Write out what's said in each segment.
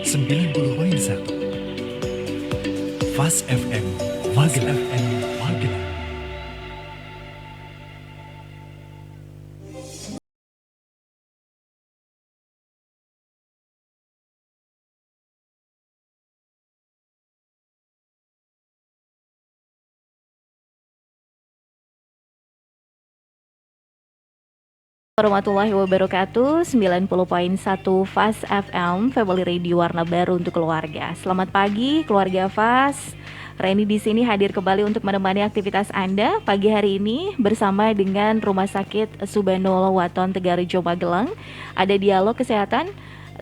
90.1 Fast FM Magelang. Warahmatullahi wabarakatuh. 90.1 Fast FM Family Radio, warna baru untuk keluarga. Selamat pagi keluarga Fast. Reni di sini hadir kembali untuk menemani aktivitas Anda pagi hari ini bersama dengan Rumah Sakit Subhanul Waton Tegarrejo Magelang. Ada dialog kesehatan.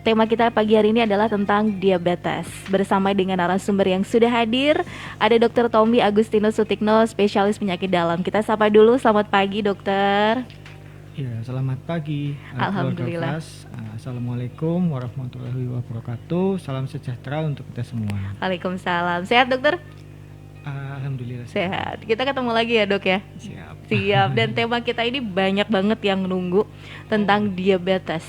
Tema kita pagi hari ini adalah tentang diabetes. Bersama dengan narasumber yang sudah hadir, ada Dr. Tommy Agustinus Sutikno, spesialis penyakit dalam. Kita sapa dulu, selamat pagi dokter. Ya, selamat pagi. Alhamdulillah. Assalamualaikum warahmatullahi wabarakatuh. Salam sejahtera untuk kita semua. Waalaikumsalam. Sehat dokter? Alhamdulillah sehat. Kita ketemu lagi ya dok ya. Siap. Dan tema kita ini banyak banget yang nunggu tentang diabetes.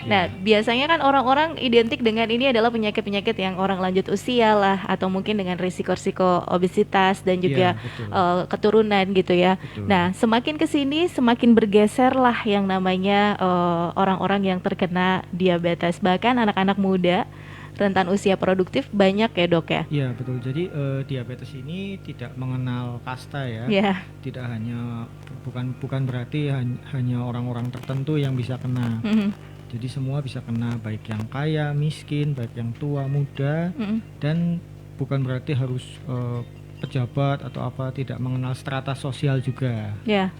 Nah, biasanya kan orang-orang identik dengan ini adalah penyakit-penyakit yang orang lanjut usia lah, atau mungkin dengan risiko-risiko obesitas dan juga keturunan gitu ya. Betul. Nah, semakin kesini semakin bergeser lah yang namanya orang-orang yang terkena diabetes. Bahkan anak-anak muda rentan usia produktif banyak ya dok ya. Iya betul. Jadi diabetes ini tidak mengenal kasta ya. Yeah. Tidak hanya bukan berarti hanya orang-orang tertentu yang bisa kena. Jadi semua bisa kena, baik yang kaya, miskin, baik yang tua, muda, dan bukan berarti harus pejabat atau apa, tidak mengenal strata sosial juga. Ya,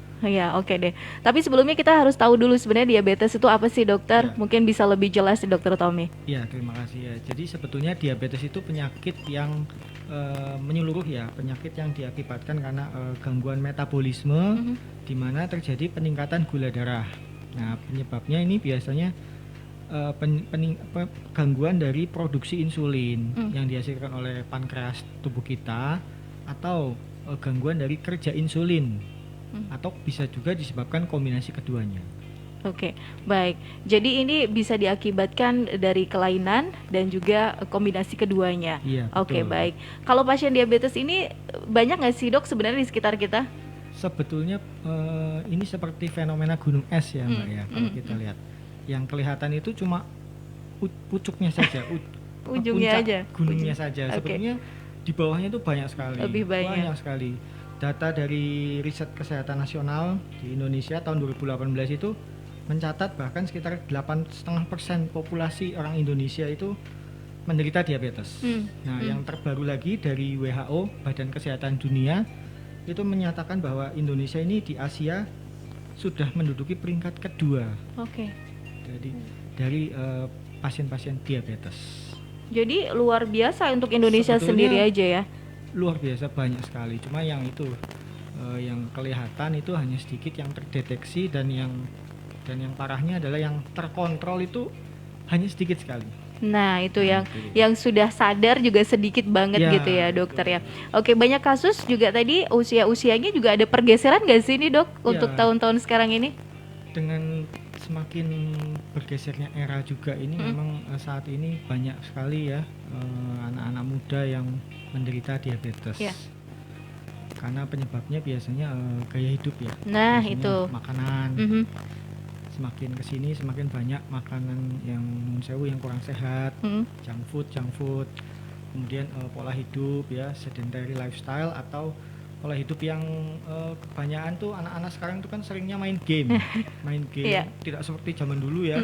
oke deh. Tapi sebelumnya kita harus tahu dulu sebenarnya diabetes itu apa sih dokter? Ya. Mungkin bisa lebih jelas di dokter Tommy. Ya, terima kasih ya. Jadi sebetulnya diabetes itu penyakit yang menyeluruh ya, penyakit yang diakibatkan karena gangguan metabolisme, di mana terjadi peningkatan gula darah. Nah, penyebabnya ini biasanya gangguan dari produksi insulin yang dihasilkan oleh pankreas tubuh kita, atau gangguan dari kerja insulin, atau bisa juga disebabkan kombinasi keduanya. Oke, baik. Jadi ini bisa diakibatkan dari kelainan dan juga kombinasi keduanya. Iya, Oke, betul. baik. Kalau pasien diabetes ini banyak nggak sih dok sebenarnya di sekitar kita? Sebetulnya ini seperti fenomena gunung es ya Mbak ya, kalau kita lihat. Yang kelihatan itu cuma pucuknya saja, Ujungnya puncak aja. gunungnya saja. Oke. Sebetulnya di bawahnya itu banyak sekali. Lebih banyak. Sekali. Data dari Riset Kesehatan Nasional di Indonesia tahun 2018 itu mencatat bahkan sekitar 8,5% populasi orang Indonesia itu menderita diabetes. Nah, yang terbaru lagi dari WHO, Badan Kesehatan Dunia, itu menyatakan bahwa Indonesia ini di Asia sudah menduduki peringkat kedua. Oke. Jadi dari pasien-pasien diabetes. Jadi luar biasa untuk Indonesia Sebetulnya sendiri aja ya. Luar biasa banyak sekali. Cuma yang itu yang kelihatan itu hanya sedikit yang terdeteksi, dan yang parahnya adalah yang terkontrol itu hanya sedikit sekali. Nah itu yang sudah sadar juga sedikit banget Ya, gitu ya dokter ya. Oke, banyak kasus juga tadi usianya juga ada pergeseran nggak sih ini dok untuk tahun-tahun sekarang ini? Dengan semakin bergesernya era juga ini memang saat ini banyak sekali ya anak-anak muda yang menderita diabetes. Ya. Karena penyebabnya biasanya gaya hidup ya. Nah biasanya itu makanan. Semakin kesini semakin banyak makanan yang sewu yang kurang sehat, junk food, kemudian pola hidup ya, sedentary lifestyle, atau pola hidup yang kebanyakan tuh anak-anak sekarang tuh kan seringnya main game, Iya. tidak seperti zaman dulu ya,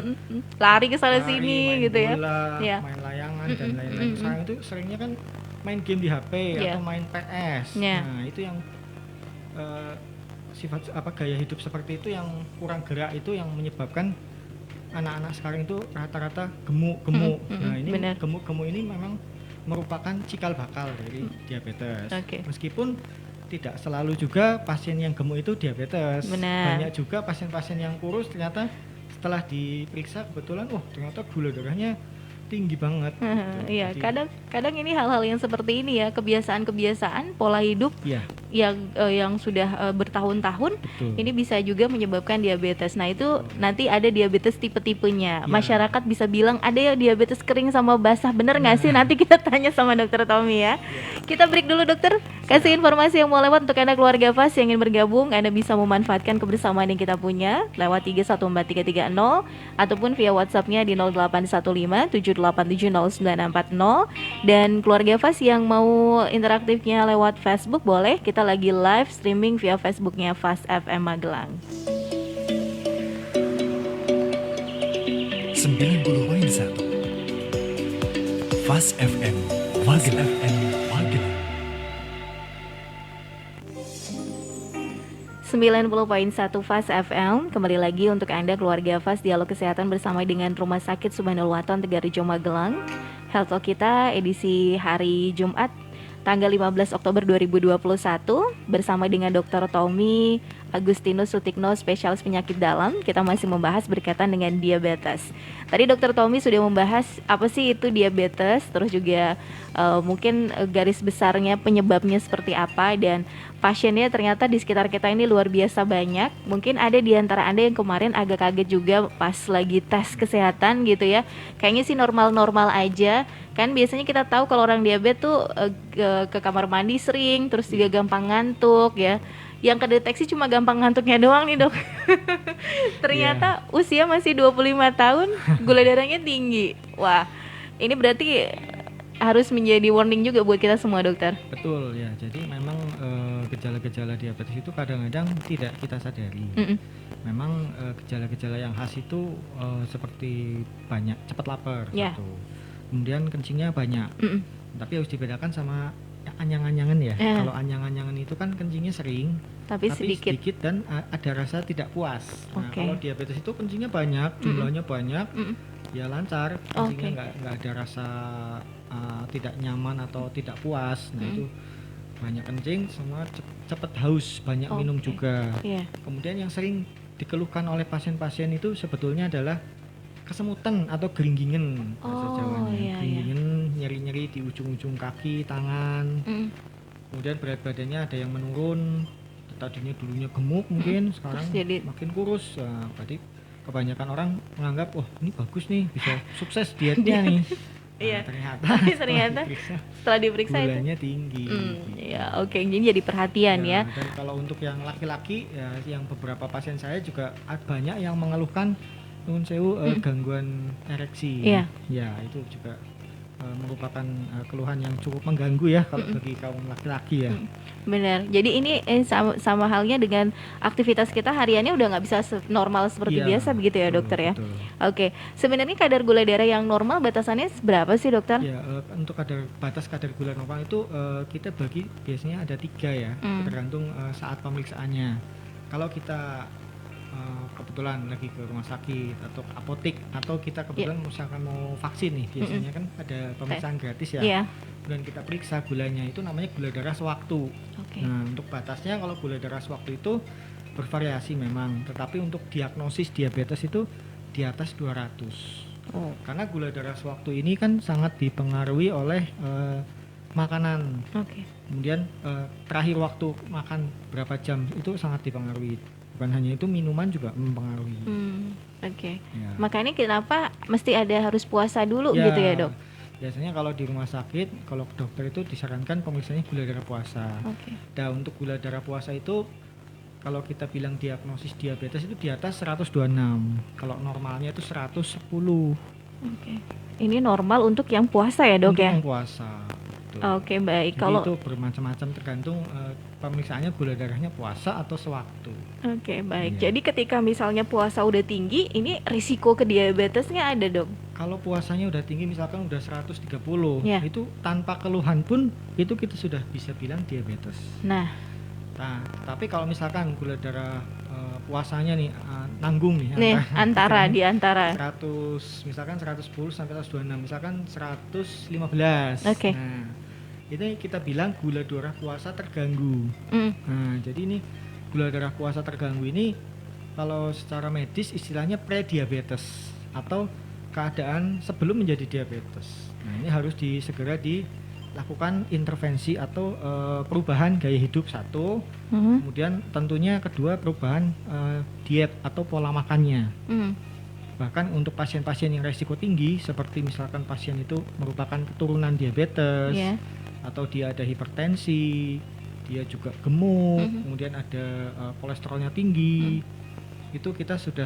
lari ke sana sini main gitu bola, ya. main layangan dan lain-lain. Sekarang itu seringnya kan main game di HP atau main PS. Nah itu yang sifat gaya hidup seperti itu yang kurang gerak itu yang menyebabkan anak-anak sekarang itu rata-rata gemuk. Nah ini gemuk ini memang merupakan cikal bakal dari diabetes. Meskipun tidak selalu juga pasien yang gemuk itu diabetes. Banyak juga pasien-pasien yang kurus ternyata setelah diperiksa kebetulan ternyata gula darahnya tinggi banget. Iya, kadang ini hal-hal yang seperti ini ya, kebiasaan-kebiasaan pola hidup yang sudah bertahun-tahun, Betul. ini bisa juga menyebabkan diabetes. Nah itu nanti ada diabetes tipe-tipenya. Masyarakat bisa bilang ada ya diabetes kering sama basah, bener nggak sih? Nanti kita tanya sama Dokter Tommy ya. Kita break dulu dokter. Kasih informasi yang mau lewat untuk Anda keluarga FAS yang ingin bergabung. Anda bisa memanfaatkan kebersamaan yang kita punya lewat 314330 ataupun via WhatsApp-nya di 0815 78709640. Dan keluarga FAS yang mau interaktifnya lewat Facebook boleh. Kita lagi live streaming via Facebooknya FAS FM Magelang. 90.1 FAS FM Magelang. 90.1 FAS FM. Kembali lagi untuk Anda keluarga FAS, dialog kesehatan bersama dengan Rumah Sakit Subhanul Waton Tegarrejo Magelang. Health Talk kita edisi hari Jumat tanggal 15 Oktober 2021 bersama dengan Dr. Tommy Agustinus Sutikno, spesialis penyakit dalam. Kita masih membahas berkaitan dengan diabetes. Tadi Dr. Tommy sudah membahas apa sih itu diabetes, terus juga mungkin garis besarnya penyebabnya seperti apa, dan pasiennya ternyata di sekitar kita ini luar biasa banyak. Mungkin ada di antara Anda yang kemarin agak kaget juga pas lagi tes kesehatan gitu ya. Kayaknya sih normal-normal aja. Kan biasanya kita tahu kalau orang diabetes tuh ke kamar mandi sering, terus juga gampang ngantuk ya. Yang kedeteksi cuma gampang ngantuknya doang nih dok. Ternyata usia masih 25 tahun, gula darahnya tinggi. Wah, ini berarti harus menjadi warning juga buat kita semua dokter. Betul ya, jadi memang gejala-gejala diabetes itu kadang-kadang tidak kita sadari. Memang gejala-gejala yang khas itu seperti banyak cepat lapar, satu. Kemudian kencingnya banyak, tapi harus dibedakan sama anyang-anyangan ya. Kalau anyang-anyangan itu kan kencingnya sering, tapi sedikit dan ada rasa tidak puas. Nah, kalau diabetes itu kencingnya banyak, jumlahnya banyak, ya lancar, kencingnya nggak ada rasa tidak nyaman atau tidak puas. Nah itu banyak kencing, semua cepat haus, banyak minum juga. Kemudian yang sering dikeluhkan oleh pasien-pasien itu sebetulnya adalah kesemutan atau geringgingan bahasa Jawanya. Geringgingan, nyeri-nyeri di ujung-ujung kaki, tangan. Kemudian berat badannya ada yang menurun, tadinya dulunya gemuk mungkin sekarang makin kurus. Nah, berarti kebanyakan orang menganggap wah ini bagus nih, bisa sukses dietnya nih. Ternyata setelah diperiksa gulanya tinggi. Jadi jadi perhatian ya. Dan kalau untuk yang laki-laki ya, yang beberapa pasien saya juga banyak yang mengeluhkan gangguan ereksi. Ya itu juga merupakan keluhan yang cukup mengganggu ya kalau bagi kaum laki-laki ya. Benar. Jadi ini sama halnya dengan aktivitas kita hariannya udah nggak bisa normal seperti biasa begitu ya dokter ya. Oke. Sebenarnya kadar gula darah yang normal batasannya berapa sih dokter? Ya untuk batas kadar gula normal itu kita bagi biasanya ada 3 ya, tergantung saat pemeriksaannya. Kalau kita kebetulan lagi ke rumah sakit atau ke apotek atau kita kebetulan misalkan mau vaksin nih, biasanya kan ada pemeriksaan gratis ya. Dan kita periksa gulanya itu namanya gula darah sewaktu. Nah untuk batasnya kalau gula darah sewaktu itu bervariasi memang, tetapi untuk diagnosis diabetes itu di atas 200. Karena gula darah sewaktu ini kan sangat dipengaruhi oleh makanan. Kemudian terakhir waktu makan berapa jam itu sangat dipengaruhi. Bukan hanya itu, minuman juga mempengaruhi. Makanya kenapa mesti ada harus puasa dulu gitu ya dok? Biasanya kalau di rumah sakit, kalau dokter itu disarankan pemeriksaannya gula darah puasa. Nah untuk gula darah puasa itu kalau kita bilang diagnosis diabetes itu di atas 126. Kalau normalnya itu 110. Ini normal untuk yang puasa ya dok ya? Untuk yang puasa. Baik. Jadi kalau itu bermacam-macam tergantung pemeriksaannya gula darahnya puasa atau sewaktu. Baik. Jadi ketika misalnya puasa udah tinggi, ini risiko ke diabetesnya ada dok? Kalau puasanya udah tinggi, misalkan udah 130, itu tanpa keluhan pun itu kita sudah bisa bilang diabetes. Nah, tapi kalau misalkan gula darah puasanya nih nanggung nih antara 100 misalkan 110 sampai 126, misalkan 115. Nah, itu kita bilang gula darah puasa terganggu. Nah, jadi ini gula darah puasa terganggu ini kalau secara medis istilahnya prediabetes atau keadaan sebelum menjadi diabetes. Nah, ini harus segera lakukan intervensi atau perubahan gaya hidup satu, kemudian tentunya kedua perubahan diet atau pola makannya. Bahkan untuk pasien-pasien yang resiko tinggi seperti misalkan pasien itu merupakan keturunan diabetes, atau dia ada hipertensi, dia juga gemuk, kemudian ada kolesterolnya tinggi, itu kita sudah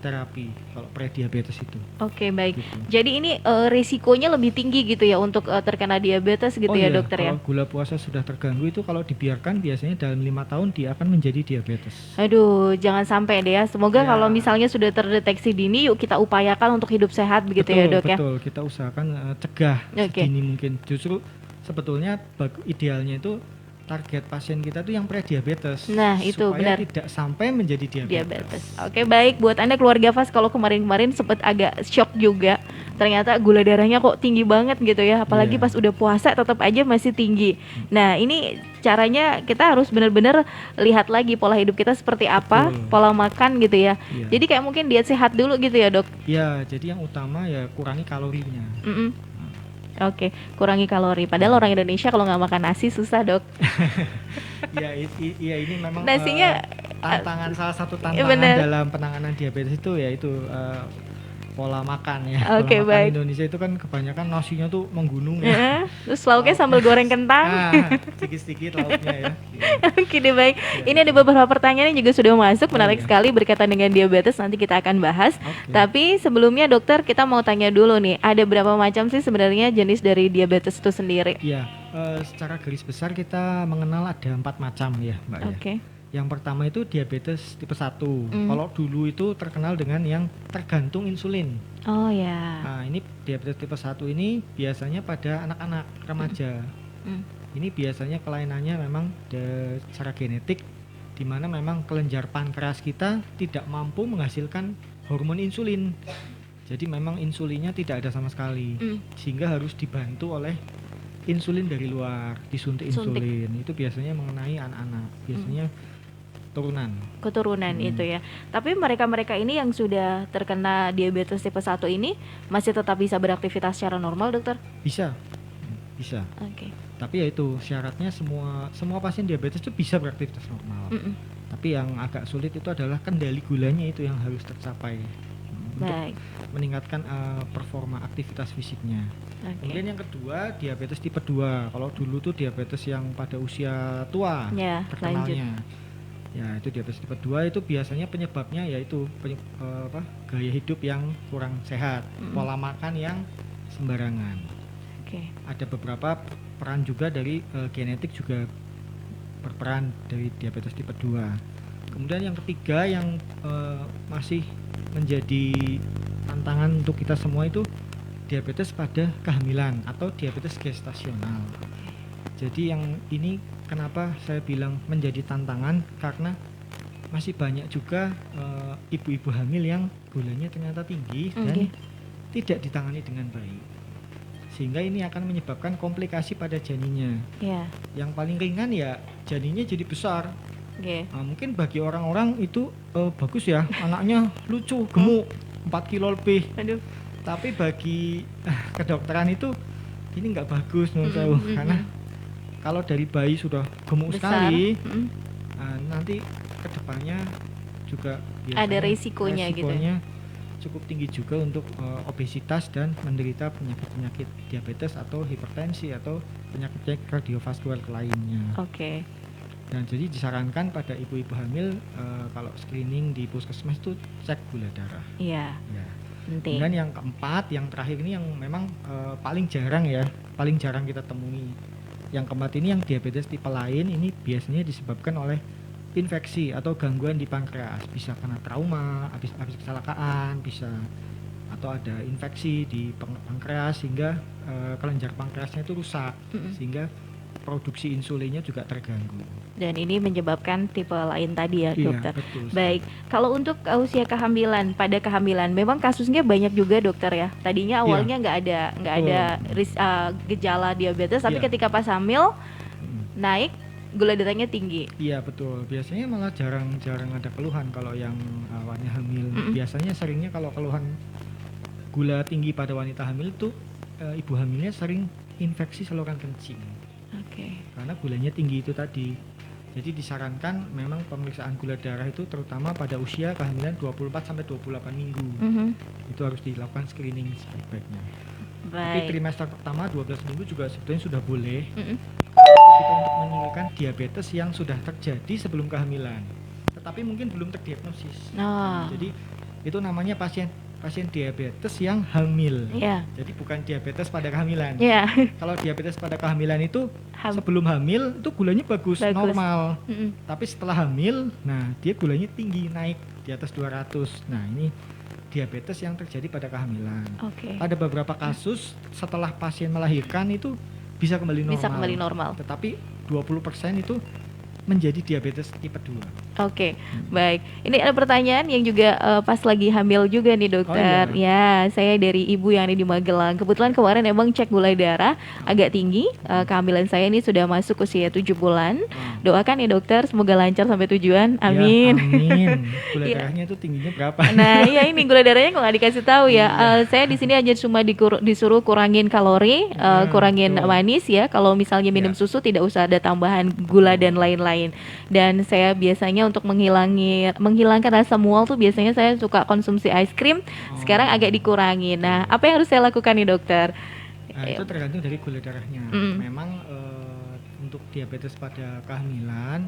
terapi kalau prediabetes itu. Oke, baik. Gitu. Jadi ini risikonya lebih tinggi gitu ya untuk terkena diabetes gitu ya, dokter ya. Kalau gula puasa sudah terganggu itu kalau dibiarkan biasanya dalam 5 tahun dia akan menjadi diabetes. Aduh, jangan sampai deh ya. Semoga Ya. kalau misalnya sudah terdeteksi dini, yuk kita upayakan untuk hidup sehat begitu ya, Dok ya. Betul, kita usahakan cegah sedini mungkin. Justru sebetulnya idealnya itu target pasien kita tuh yang prediabetes. Nah, itu supaya benar. tidak sampai menjadi diabetes. Oke, baik. Buat Anda keluarga Fas, kalau kemarin-kemarin sempat agak shock juga, ternyata gula darahnya kok tinggi banget gitu ya. Apalagi pas udah puasa tetap aja masih tinggi. Nah, ini caranya kita harus benar-benar lihat lagi pola hidup kita seperti apa, pola makan gitu ya. Jadi kayak mungkin diet sehat dulu gitu ya, Dok. Ya, jadi yang utama ya kurangi kalorinya. Oke, kurangi kalori. Padahal orang Indonesia kalau nggak makan nasi susah, Dok. Ya ini memang nasinya salah satu tantangan dalam penanganan diabetes itu yaitu pola makan ya. Oke, pola makan baik. Indonesia itu kan kebanyakan nasinya tuh menggunung ya. Terus lauknya sambal goreng kentang. Sedikit-sedikit lauknya ya. Oke deh, baik. Ini ada beberapa pertanyaan yang juga sudah masuk, menarik sekali berkaitan dengan diabetes, nanti kita akan bahas. Tapi sebelumnya dokter, kita mau tanya dulu nih, ada berapa macam sih sebenarnya jenis dari diabetes itu sendiri? Iya, secara garis besar kita mengenal ada 4 macam ya, Mbak ya. Oke. Yang pertama itu diabetes tipe 1. Kalau dulu itu terkenal dengan yang tergantung insulin. Oh ya. Nah, ini diabetes tipe 1 ini biasanya pada anak-anak remaja. Ini biasanya kelainannya memang secara genetik, di mana memang kelenjar pankreas kita tidak mampu menghasilkan hormon insulin. Jadi memang insulinnya tidak ada sama sekali, sehingga harus dibantu oleh insulin dari luar, disuntik insulin. Itu biasanya mengenai anak-anak, biasanya keturunan itu ya. Tapi mereka-mereka ini yang sudah terkena diabetes tipe 1 ini masih tetap bisa beraktivitas secara normal, dokter? Bisa. Oke. Tapi ya itu syaratnya semua pasien diabetes itu bisa beraktivitas normal. Tapi yang agak sulit itu adalah kendali gulanya itu yang harus tercapai untuk meningkatkan performa aktivitas fisiknya. Kemudian yang kedua diabetes tipe 2. Kalau dulu tuh diabetes yang pada usia tua terkenalnya. Ya, itu diabetes tipe 2 itu biasanya penyebabnya yaitu gaya hidup yang kurang sehat, pola makan yang sembarangan. Ada beberapa peran juga dari genetik juga berperan dari diabetes tipe 2. Kemudian yang ketiga yang masih menjadi tantangan untuk kita semua itu diabetes pada kehamilan atau diabetes gestasional. Jadi yang ini kenapa saya bilang menjadi tantangan, karena masih banyak juga ibu-ibu hamil yang gulanya ternyata tinggi dan tidak ditangani dengan baik, sehingga ini akan menyebabkan komplikasi pada janinnya. Yang paling ringan ya janinnya jadi besar. Mungkin bagi orang-orang itu bagus ya, anaknya lucu, gemuk, 4 kilo lebih. Tapi bagi kedokteran itu ini nggak bagus menurut saya, karena kalau dari bayi sudah gemuk besar sekali, nanti kedepannya juga ada resikonya gitu. Cukup tinggi juga untuk obesitas dan menderita penyakit-penyakit diabetes atau hipertensi atau penyakit kardiovaskular lainnya. Dan jadi disarankan pada ibu-ibu hamil kalau screening di puskesmas itu cek gula darah. Kemudian yang keempat, yang terakhir ini yang memang paling jarang kita temui. Yang keempat ini yang diabetes tipe lain, ini biasanya disebabkan oleh infeksi atau gangguan di pankreas, bisa karena trauma, habis kecelakaan, bisa atau ada infeksi di pankreas sehingga kelenjar pankreasnya itu rusak, sehingga produksi insulinnya juga terganggu. Dan ini menyebabkan tipe lain tadi ya, dokter. Betul. Baik, kalau untuk usia kehamilan, pada kehamilan memang kasusnya banyak juga, dokter ya. Tadinya awalnya nggak ada gejala diabetes, tapi ketika pas hamil naik gula darahnya tinggi. Iya betul. Biasanya malah jarang ada keluhan kalau yang awalnya hamil. Biasanya seringnya kalau keluhan gula tinggi pada wanita hamil itu ibu hamilnya sering infeksi saluran kencing. Karena gulanya tinggi itu tadi. Jadi disarankan memang pemeriksaan gula darah itu terutama pada usia kehamilan 24 sampai 28 minggu. Itu harus dilakukan screening sebaik-baiknya. Tapi trimester pertama 12 minggu juga sebetulnya sudah boleh. Kita untuk menyingkirkan diabetes yang sudah terjadi sebelum kehamilan, tetapi mungkin belum terdiagnosis. Jadi itu namanya pasien diabetes yang hamil. Jadi bukan diabetes pada kehamilan. Kalau diabetes pada kehamilan itu sebelum hamil itu gulanya bagus. Normal. Tapi setelah hamil, nah dia gulanya tinggi, naik di atas 200. Nah ini diabetes yang terjadi pada kehamilan. Pada beberapa kasus setelah pasien melahirkan itu bisa kembali normal. Tetapi 20% itu menjadi diabetes tipe 2. Baik. Ini ada pertanyaan yang juga pas lagi hamil juga nih dokter. Ya, saya dari ibu yang ada di Magelang. Kebetulan kemarin emang cek gula darah agak tinggi. Kehamilan saya ini sudah masuk usia 7 bulan. Doakan ya dokter, semoga lancar sampai tujuan. Amin. Amin. Gula darahnya itu tingginya berapa? Nah, iya ini gula darahnya kok nggak dikasih tahu ya. Saya di sini aja cuma disuruh kurangin kalori, kurangin manis ya. Kalau misalnya minum susu tidak usah ada tambahan gula dan lain-lain. Dan saya biasanya untuk menghilangkan rasa mual tuh biasanya saya suka konsumsi es krim. Sekarang agak dikurangi. Nah, apa yang harus saya lakukan nih dokter? Nah, itu tergantung dari gula darahnya. Memang untuk diabetes pada kehamilan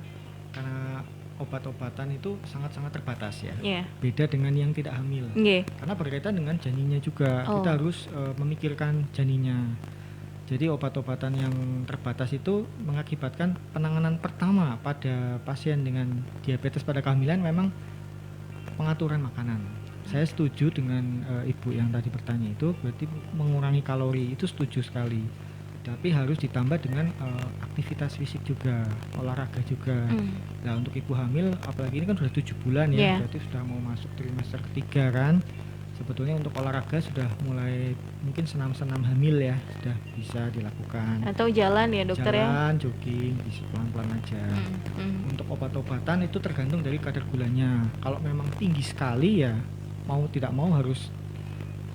karena obat-obatan itu sangat-sangat terbatas ya. Beda dengan yang tidak hamil. Karena berkaitan dengan janinnya juga. Kita harus memikirkan janinnya. Jadi obat-obatan yang terbatas itu mengakibatkan penanganan pertama pada pasien dengan diabetes pada kehamilan memang pengaturan makanan. Saya setuju dengan ibu yang tadi bertanya itu, berarti mengurangi kalori itu setuju sekali. Tapi harus ditambah dengan aktivitas fisik juga, olahraga juga. Nah untuk ibu hamil, apalagi ini kan sudah 7 bulan ya, berarti sudah mau masuk trimester ketiga kan. Sebetulnya untuk olahraga sudah mulai mungkin senam-senam hamil ya sudah bisa dilakukan. Atau jalan ya dokter ya? Jalan, jogging, bisa pelan-pelan aja. Untuk obat-obatan itu tergantung dari kadar gulanya. Kalau memang tinggi sekali ya mau tidak mau harus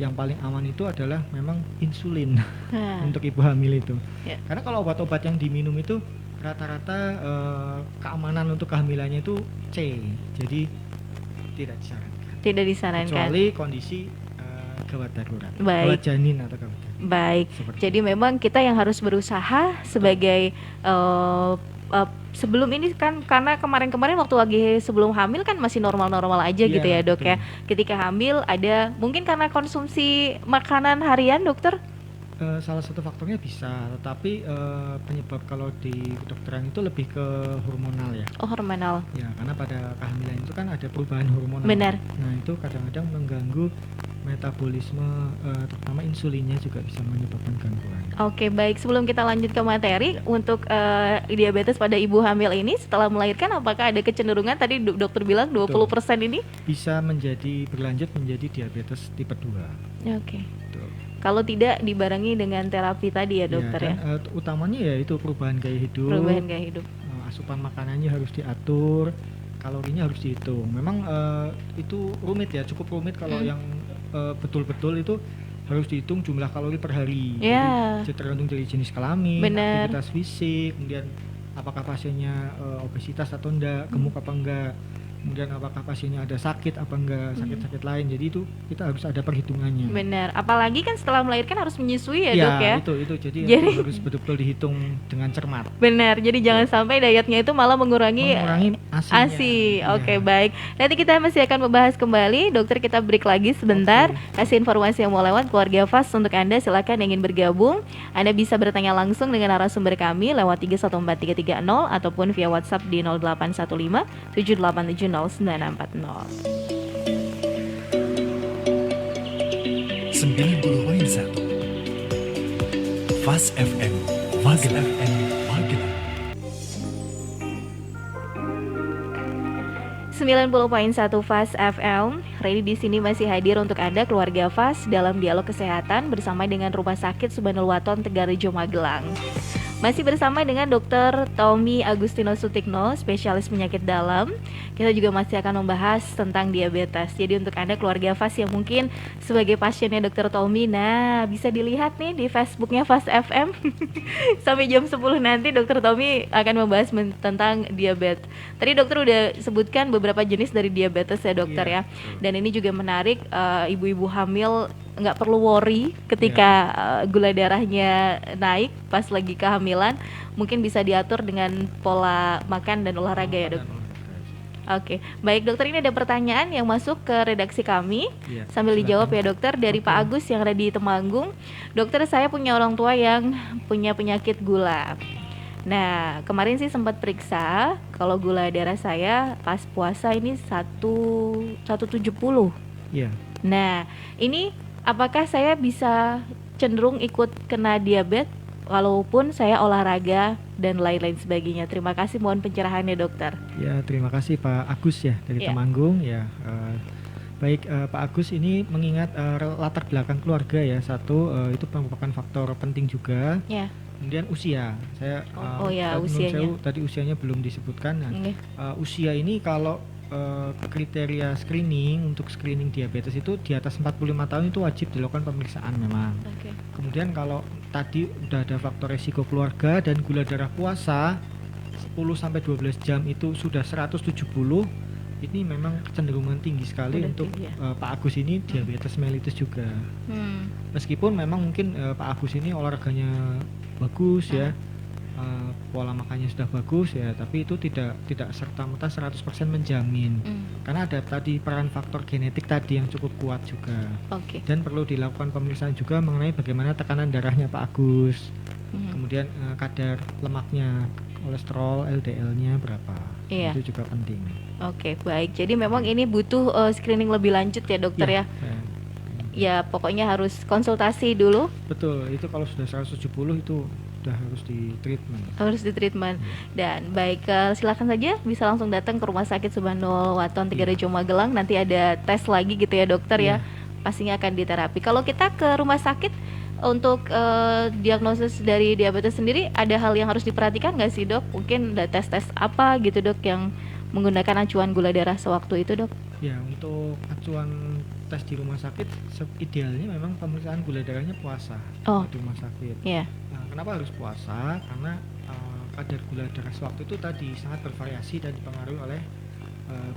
yang paling aman itu adalah memang insulin untuk ibu hamil itu. Karena kalau obat-obat yang diminum itu rata-rata keamanan untuk kehamilannya itu C. Jadi tidak disarankan. Kecuali kondisi gawat darurat. Gawat janin atau gawat darurat. Baik. Jadi memang kita yang harus berusaha sebagai sebelum ini kan, karena kemarin-kemarin waktu lagi sebelum hamil kan masih normal-normal aja gitu ya dok ya. Ketika hamil ada mungkin karena konsumsi makanan harian dokter? Salah satu faktornya bisa, tetapi penyebab kalau di kedokteran itu lebih ke hormonal ya. Hormonal. Ya, karena pada kehamilan itu kan ada perubahan hormonal. Benar. Nah, itu kadang-kadang mengganggu metabolisme, terutama insulinnya juga bisa menyebabkan gangguan. Baik. Sebelum kita lanjut ke materi, untuk diabetes pada ibu hamil ini setelah melahirkan apakah ada kecenderungan tadi dokter bilang 20% ini? Bisa berlanjut menjadi diabetes tipe 2. Kalau tidak dibarengi dengan terapi tadi ya dokter ya? Utamanya ya itu perubahan gaya hidup. Asupan makanannya harus diatur, kalorinya harus dihitung. Memang itu rumit ya, cukup rumit kalau yang betul-betul itu harus dihitung jumlah kalori per hari. Jadi tergantung dari jenis kelamin, aktivitas fisik, kemudian apakah pasiennya obesitas atau enggak, gemuk apa enggak. Kemudian apakah pasiennya ada sakit apa enggak, sakit-sakit lain. Jadi itu kita harus ada perhitungannya. Benar. Apalagi kan setelah melahirkan harus menyusui ya dok ya. Itu jadi harus betul-betul dihitung dengan cermat. Benar. Jadi jangan sampai dietnya itu malah mengurangi ASI. Baik. Nanti kita masih akan membahas kembali. Dokter, kita break lagi sebentar. Kasih informasi yang mau lewat keluarga Fas untuk Anda. Silakan yang ingin bergabung. Anda bisa bertanya langsung dengan narasumber kami lewat 314330 ataupun via WhatsApp di 0815 787 0940. 90.1 Fas FM Magelang. 90.1 Fas FM. Reni di sini masih hadir untuk Anda keluarga Fas dalam dialog kesehatan bersama dengan Rumah Sakit Subhanul Waton Tegarrejo Magelang. Masih bersama dengan Dr. Tommy Agustino Sutikno, spesialis penyakit dalam. Kita juga masih akan membahas tentang diabetes. Jadi untuk Anda keluarga Fas yang mungkin sebagai pasiennya Dr. Tommy, nah bisa dilihat nih di Facebooknya Fas FM. Sampai jam 10 nanti Dr. Tommy akan membahas tentang diabetes. Tadi dokter udah sebutkan beberapa jenis dari diabetes ya dokter ya. Dan ini juga menarik, ibu-ibu hamil nggak perlu worry ketika gula darahnya naik pas lagi kehamilan, mungkin bisa diatur dengan pola makan dan olahraga ya dok. Oke, baik dokter, ini ada pertanyaan yang masuk ke redaksi kami, sambil dijawab ya dokter, dari Pak Agus yang ada di Temanggung. Dokter, saya punya orang tua yang punya penyakit gula. Nah, kemarin sih sempat periksa kalau gula darah saya pas puasa ini 170. Iya. Nah, ini apakah saya bisa cenderung ikut kena diabetes walaupun saya olahraga dan lain-lain sebagainya? Terima kasih, mohon pencerahannya dokter. Ya, terima kasih Pak Agus ya dari Temanggung ya. Baik, Pak Agus, ini mengingat latar belakang keluarga ya. Satu, itu merupakan faktor penting juga. Ya. Kemudian usia, saya usianya. tadi usianya belum disebutkan. Usia ini kalau kriteria screening untuk screening diabetes itu di atas 45 tahun itu wajib dilakukan pemeriksaan memang. Kemudian kalau tadi udah ada faktor resiko keluarga dan gula darah puasa 10-12 jam itu sudah 170, ini memang kecenderungan tinggi sekali untuk Pak Agus ini diabetes mellitus juga. Meskipun memang mungkin Pak Agus ini olahraganya bagus ya, pola makannya sudah bagus ya, tapi itu tidak serta-merta 100% menjamin. Karena ada tadi peran faktor genetik tadi yang cukup kuat juga. Dan perlu dilakukan pemeriksaan juga mengenai bagaimana tekanan darahnya Pak Agus. Kemudian kadar lemaknya, kolesterol, LDL-nya berapa. Itu juga penting. Oke, baik. Jadi memang ini butuh screening lebih lanjut ya dokter ya. Ya, pokoknya harus konsultasi dulu. Betul, itu kalau sudah 170 itu sudah harus di treatment. Dan baik, silakan saja bisa langsung datang ke Rumah Sakit Subhanul Waton Tigarejo Magelang. Nanti ada tes lagi gitu ya dokter ya. Pastinya akan diterapi. Kalau kita ke rumah sakit untuk diagnosis dari diabetes sendiri, ada hal yang harus diperhatikan nggak sih dok? Mungkin ada tes-tes apa gitu dok yang menggunakan acuan gula darah sewaktu itu dok? Ya, untuk acuan tes di rumah sakit idealnya memang pemeriksaan gula darahnya puasa di rumah sakit. Nah, kenapa harus puasa? Karena kadar gula darah sewaktu itu tadi sangat bervariasi dan dipengaruhi oleh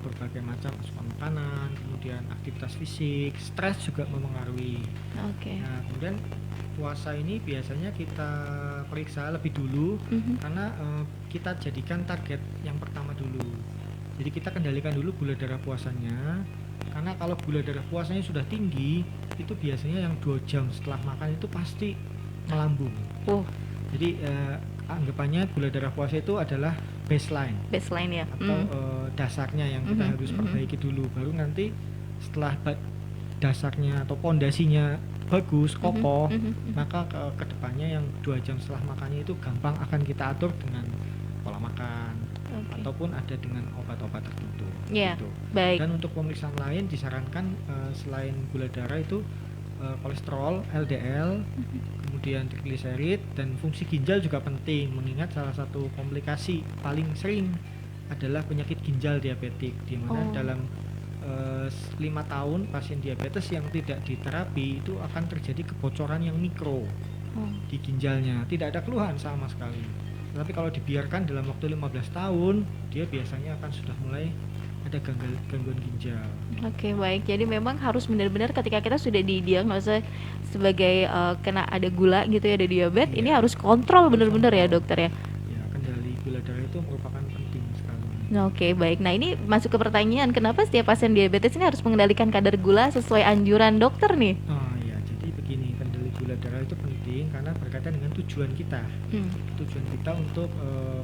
berbagai macam asupan makanan, kemudian aktivitas fisik, stres juga memengaruhi. Nah, kemudian puasa ini biasanya kita periksa lebih dulu karena kita jadikan target yang pertama dulu. Jadi kita kendalikan dulu gula darah puasanya, karena kalau gula darah puasanya sudah tinggi, itu biasanya yang 2 jam setelah makan itu pasti melambung. Jadi anggapannya gula darah puasa itu adalah baseline ya, atau dasarnya yang kita harus perbaiki dulu. Baru nanti setelah dasarnya atau pondasinya bagus, kokoh, maka ke depannya yang 2 jam setelah makannya itu gampang akan kita atur dengan pola makan ataupun ada dengan obat-obat tertentu. Gitu. Baik. Dan untuk pemeriksaan lain disarankan selain gula darah itu kolesterol, LDL, kemudian trigliserid dan fungsi ginjal juga penting, mengingat salah satu komplikasi paling sering adalah penyakit ginjal diabetik, di mana dalam 5 tahun pasien diabetes yang tidak diterapi itu akan terjadi kebocoran yang mikro di ginjalnya, tidak ada keluhan sama sekali. Tapi kalau dibiarkan dalam waktu 15 tahun, dia biasanya akan sudah mulai ada gangguan ginjal. Baik. Jadi memang harus benar-benar ketika kita sudah didiagnosa sebagai kena ada gula gitu ya, ada diabetes, ini harus kontrol benar-benar ya dokter ya. Ya, kendali gula darah itu merupakan penting sekali. Baik. Nah, ini masuk ke pertanyaan, kenapa setiap pasien diabetes ini harus mengendalikan kadar gula sesuai anjuran dokter nih? Jadi begini, kendali gula darah itu penting karena berkaitan dengan tujuan kita. Tujuan kita untuk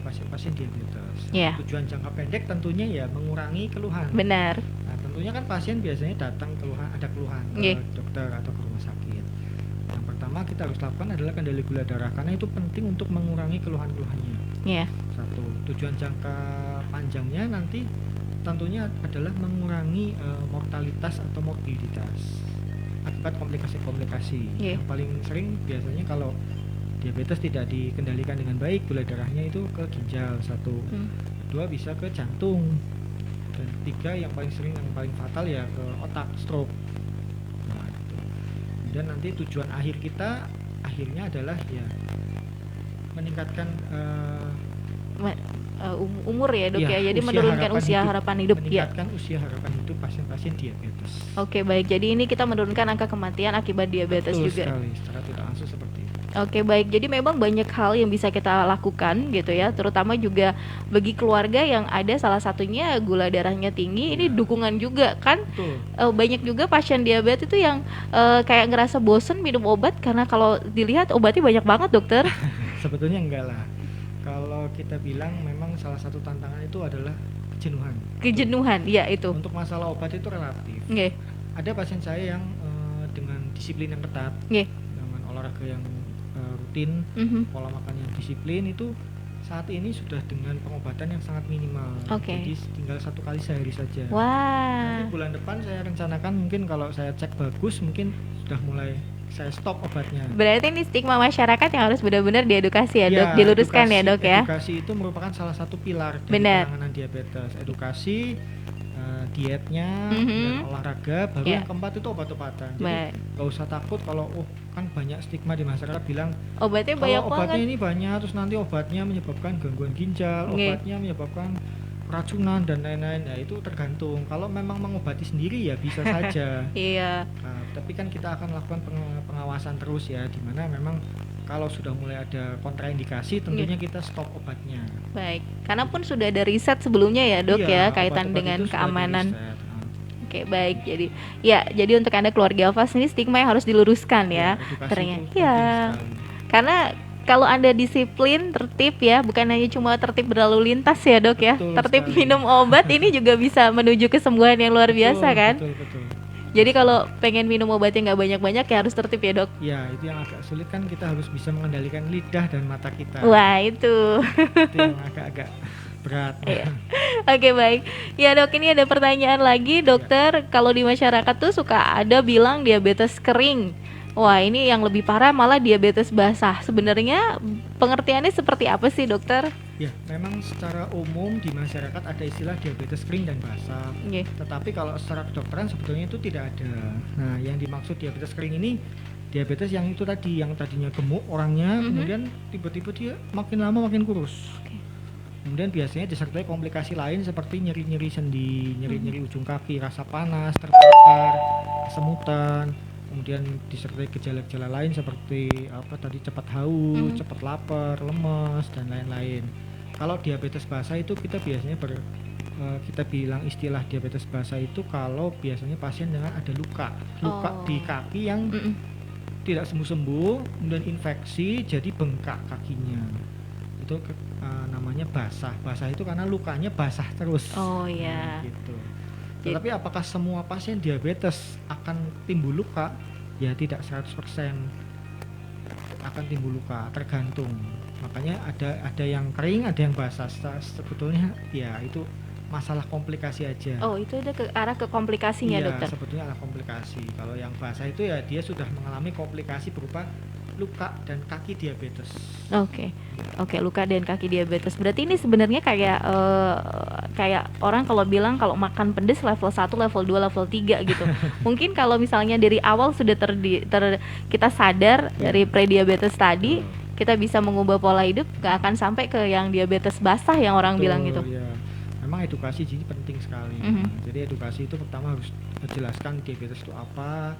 pasien-pasien diabetes. Tujuan jangka pendek tentunya ya mengurangi keluhan. Benar. Nah, tentunya kan pasien biasanya datang ada keluhan ke dokter atau ke rumah sakit. Yang pertama kita harus lakukan adalah kendali gula darah karena itu penting untuk mengurangi keluhan-keluhannya. Satu, tujuan jangka panjangnya nanti tentunya adalah mengurangi mortalitas atau morbiditas akibat komplikasi-komplikasi. Yang paling sering biasanya kalau diabetes tidak dikendalikan dengan baik, gula darahnya itu ke ginjal satu, kedua bisa ke jantung, dan ketiga yang paling sering yang paling fatal ya ke otak, stroke. Nah, itu. Dan nanti tujuan akhir kita akhirnya adalah ya meningkatkan umur ya dok ya, jadi usia menurunkan usia harapan hidup ya. Meningkatkan usia harapan hidup pasien-pasien diabetes. Oke, baik, jadi ini kita menurunkan angka kematian akibat diabetes. Betul juga sekali, secara tidak langsung seperti itu. Oke, baik, jadi memang banyak hal yang bisa kita lakukan gitu ya, terutama juga bagi keluarga yang ada salah satunya gula darahnya tinggi. Ini dukungan juga kan. Betul. Banyak juga pasien diabetes itu yang kayak ngerasa bosen minum obat, karena kalau dilihat obatnya banyak banget dokter. Sebetulnya enggak lah. Kalau kita bilang memang salah satu tantangan itu adalah kejenuhan. Kejenuhan, ya itu. Untuk masalah obat itu relatif. Nggih. Ada pasien saya yang dengan disiplin yang ketat, Nggih. dengan olahraga yang rutin, pola makan yang disiplin, itu saat ini sudah dengan pengobatan yang sangat minimal. Oke. Jadi tinggal 1 kali sehari saja. Wah. Nanti bulan depan saya rencanakan, mungkin kalau saya cek bagus, mungkin sudah mulai saya stop obatnya. Berarti ini stigma masyarakat yang harus benar-benar diedukasi ya dok, diluruskan ya dok ya. Edukasi itu merupakan salah satu pilar dari Benar. penanganan diabetes. Edukasi, dietnya, dan olahraga, baru yang keempat itu obat-obatan. Jadi nggak usah takut kalau kan banyak stigma di masyarakat bilang obatnya kalau banyak obatnya banget. ini banyak, terus nanti obatnya menyebabkan gangguan ginjal, obatnya menyebabkan keracunan dan lain-lain. Ya itu tergantung. Kalau memang mengobati sendiri ya bisa saja. Iya. Nah, tapi kan kita akan lakukan pengawasan terus ya, dimana memang kalau sudah mulai ada kontraindikasi tentunya kita stop obatnya. Baik, karena pun sudah ada riset sebelumnya ya dok ya kaitan dengan keamanan. Oke, baik, jadi untuk Anda keluarga Fas ini stigma yang harus diluruskan ya. Ternyata ya, karena kalau Anda disiplin, tertib ya, bukan hanya cuma tertib berlalu lintas ya dok ya, tertib minum obat ini juga bisa menuju kesembuhan yang luar biasa kan. Betul. Jadi kalau pengen minum obatnya nggak banyak-banyak ya harus tertib ya dok. Ya, itu yang agak sulit kan, kita harus bisa mengendalikan lidah dan mata kita. Wah itu yang agak-agak berat. Oke, baik. Ya dok, ini ada pertanyaan lagi dokter. Kalau di masyarakat tuh suka ada bilang diabetes kering. Wah, ini yang lebih parah malah diabetes basah. Sebenarnya pengertiannya seperti apa sih dokter? Ya, memang secara umum di masyarakat ada istilah diabetes kering dan basah. Tetapi kalau secara kedokteran sebetulnya itu tidak ada. Nah, yang dimaksud diabetes kering ini diabetes yang itu tadi, yang tadinya gemuk orangnya, kemudian tiba-tiba dia makin lama makin kurus. Kemudian biasanya disertai komplikasi lain seperti nyeri-nyeri sendi, nyeri-nyeri ujung kaki, rasa panas, terbakar, kesemutan. Kemudian disertai gejala-gejala lain seperti cepat haus, cepat lapar, lemas, dan lain-lain. Kalau diabetes basah itu kita biasanya kita bilang istilah diabetes basah itu kalau biasanya pasien dengan ada luka di kaki yang tidak sembuh-sembuh, kemudian infeksi jadi bengkak kakinya. Itu namanya basah. Basah itu karena lukanya basah terus. Oh iya. Gitu. Tetapi apakah semua pasien diabetes akan timbul luka? Ya tidak 100% akan timbul luka, tergantung. Makanya ada yang kering, ada yang basah. Sebetulnya ya itu masalah komplikasi aja. Oh, itu ada ke arah ke komplikasinya dokter? Iya, sebetulnya arah komplikasi. Kalau yang basah itu ya dia sudah mengalami komplikasi berupa luka dan kaki diabetes. Oke, luka dan kaki diabetes. Berarti ini sebenarnya kayak orang kalau bilang kalau makan pedes level 1, level 2, level 3 gitu. Mungkin kalau misalnya dari awal sudah kita sadar dari prediabetes tadi, kita bisa mengubah pola hidup, gak akan sampai ke yang diabetes basah yang orang bilang gitu. Ya. Memang edukasi jadi penting sekali. Jadi edukasi itu pertama harus menjelaskan diabetes itu apa,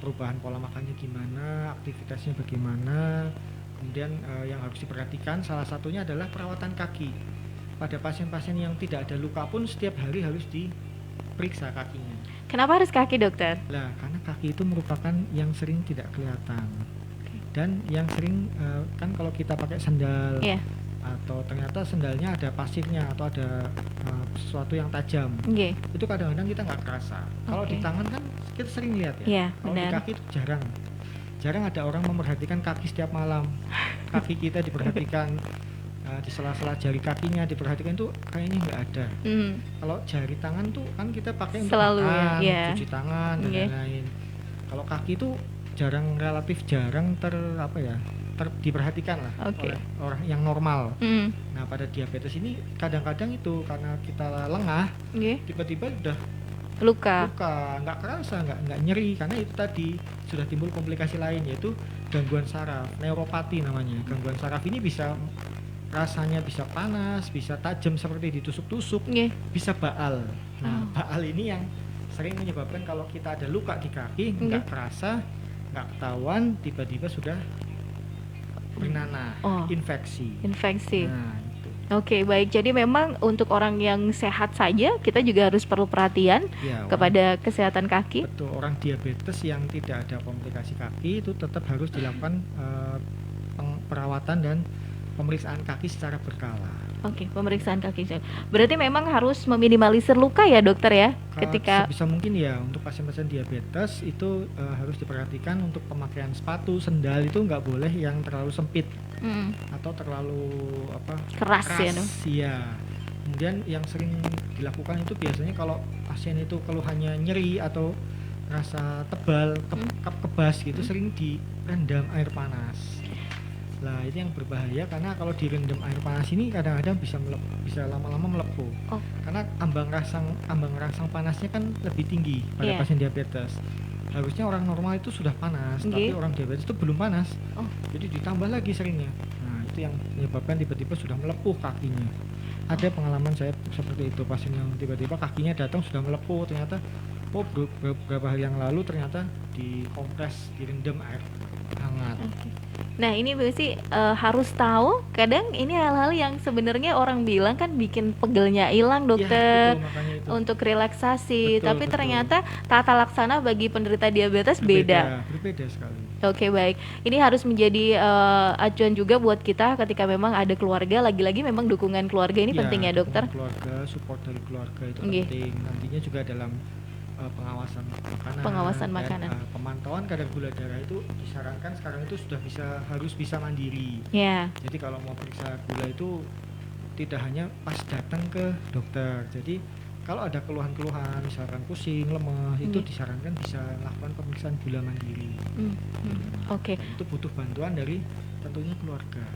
perubahan pola makannya gimana, aktivitasnya bagaimana. Kemudian yang harus diperhatikan salah satunya adalah perawatan kaki. Pada pasien-pasien yang tidak ada luka pun setiap hari harus diperiksa kakinya. Kenapa harus kaki dokter? Lah, karena kaki itu merupakan yang sering tidak kelihatan. Dan yang sering kan kalau kita pakai sandal atau ternyata sendalnya ada pasirnya atau ada sesuatu yang tajam, itu kadang-kadang kita nggak kerasa. Kalau di tangan kan kita sering lihat ya. Kalau di kaki itu jarang ada orang memperhatikan kaki setiap malam. Kaki kita diperhatikan, di sela-sela jari kakinya diperhatikan, itu kayaknya nggak ada. Kalau jari tangan tuh kan kita pakai untuk makan, cuci tangan dan lain-lain. Kalau kaki itu relatif jarang diperhatikan lah Oke. oleh orang yang normal. Mm. Nah pada diabetes ini kadang-kadang itu karena kita lengah, Nggih. tiba-tiba udah Luka. nggak kerasa, nggak nyeri, karena itu tadi sudah timbul komplikasi lain, yaitu gangguan saraf, neuropati namanya. Gangguan saraf ini bisa rasanya bisa panas, bisa tajam seperti ditusuk-tusuk, Nggih. bisa baal. Nah, Oh. baal ini yang sering menyebabkan kalau kita ada luka di kaki nggak kerasa, nggak ketahuan, tiba-tiba sudah bernanah, Oh. infeksi. Infeksi. Nah, itu. Oke, baik. Jadi memang untuk orang yang sehat saja kita juga harus perlu perhatian Ya, kepada kesehatan kaki. betul, orang diabetes yang tidak ada komplikasi kaki itu tetap harus dilakukan perawatan dan pemeriksaan kaki secara berkala. Oke, pemeriksaan kaki. Berarti memang harus meminimalisir luka ya, dokter ya? Ketika Sebisa mungkin ya untuk pasien-pasien diabetes itu harus diperhatikan untuk pemakaian sepatu, sendal itu nggak boleh yang terlalu sempit atau terlalu keras ya, dok? Iya. Kemudian yang sering dilakukan itu biasanya kalau pasien itu keluhannya nyeri atau rasa tebal, kebas gitu, sering direndam air panas. Lah itu yang berbahaya karena kalau direndam air panas ini kadang-kadang bisa lama-lama melepuh. Oh. Karena ambang rangsang panasnya kan lebih tinggi pada Iya. pasien diabetes. Harusnya orang normal itu sudah panas, tapi orang diabetes itu belum panas. Oh. Jadi ditambah lagi seringnya. Nah, itu yang menyebabkan tiba-tiba sudah melepuh kakinya. Ada pengalaman saya seperti itu, pasien yang tiba-tiba kakinya datang sudah melepuh, ternyata beberapa hari yang lalu ternyata dikompres, direndam air hangat. Nah, ini sih harus tahu. Kadang ini hal-hal yang sebenarnya orang bilang kan bikin pegelnya hilang, dokter. Ya, betul, makanya itu. Untuk relaksasi, Betul, tapi betul. ternyata tata laksana bagi penderita diabetes beda. Berbeda sekali. Oke, baik. Ini harus menjadi acuan juga buat kita ketika memang ada keluarga. Lagi-lagi memang dukungan keluarga ini penting ya, dokter. dukungan keluarga, support dari keluarga itu Nggih. penting. Nantinya juga dalam pengawasan makanan. Pengawasan dan, makanan. pemantauan kadar gula darah itu disarankan sekarang itu sudah harus bisa mandiri. Ya. Jadi kalau mau periksa gula itu tidak hanya pas datang ke dokter. Jadi kalau ada keluhan-keluhan misalkan pusing, lemah, itu disarankan bisa lakukan pemeriksaan gula mandiri. Oke. Dan itu butuh bantuan dari tentunya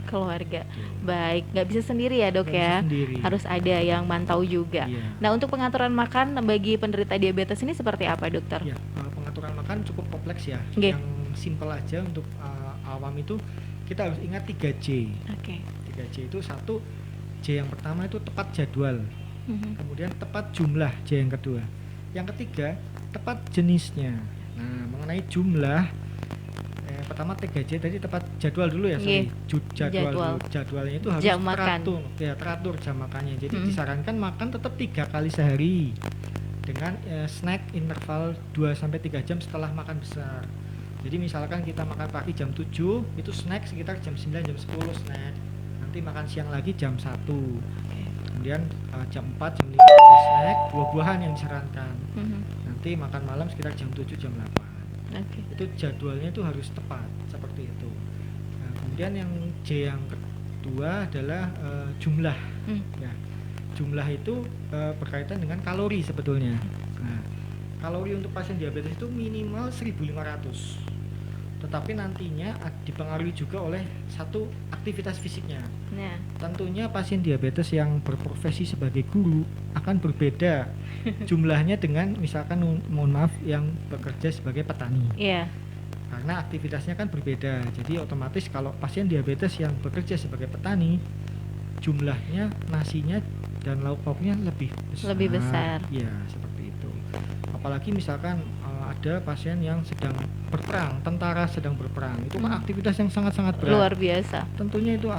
keluarga. Baik, nggak bisa sendiri ya, dok Nggak ya. bisa sendiri. Harus ada yang mantau juga. Iya. Nah, untuk pengaturan makan bagi penderita diabetes ini seperti apa, dokter? Ya, pengaturan makan cukup kompleks ya. Nggih. Yang simpel aja untuk awam itu kita harus ingat 3J. Oke. 3J itu satu, J yang pertama itu tepat jadwal. Kemudian tepat jumlah, J yang kedua. Yang ketiga, tepat jenisnya. Nah, mengenai jumlah pertama 3J tadi tepat jadwal dulu ya, sorry. Jadwal dulu. Jadwalnya itu harus Jam makan. teratur jam makannya. Jadi disarankan makan tetap 3 kali sehari dengan snack interval 2-3 jam setelah makan besar. Jadi misalkan kita makan pagi jam 7, itu snack sekitar jam 9, jam 10 snack. Nanti makan siang lagi jam 1. Kemudian jam 4, jam 5 snack, buah-buahan yang disarankan. Nanti makan malam sekitar jam 7, jam 8. Itu jadwalnya itu harus tepat seperti itu. Nah, kemudian yang J yang kedua adalah jumlah. Ya, jumlah itu berkaitan dengan kalori sebetulnya. Nah, kalori untuk pasien diabetes itu minimal 1.500. Tetapi nantinya dipengaruhi juga oleh satu aktivitas fisiknya. Nah, tentunya pasien diabetes yang berprofesi sebagai guru akan berbeda jumlahnya dengan misalkan mohon maaf yang bekerja sebagai petani. Iya. Karena aktivitasnya kan berbeda. Jadi otomatis kalau pasien diabetes yang bekerja sebagai petani, jumlahnya nasinya dan lauk pauknya lebih besar. Ya, seperti itu. Apalagi misalkan ada pasien yang sedang berperang, tentara sedang berperang, itu kan aktivitas yang sangat-sangat berat. Luar biasa. Tentunya itu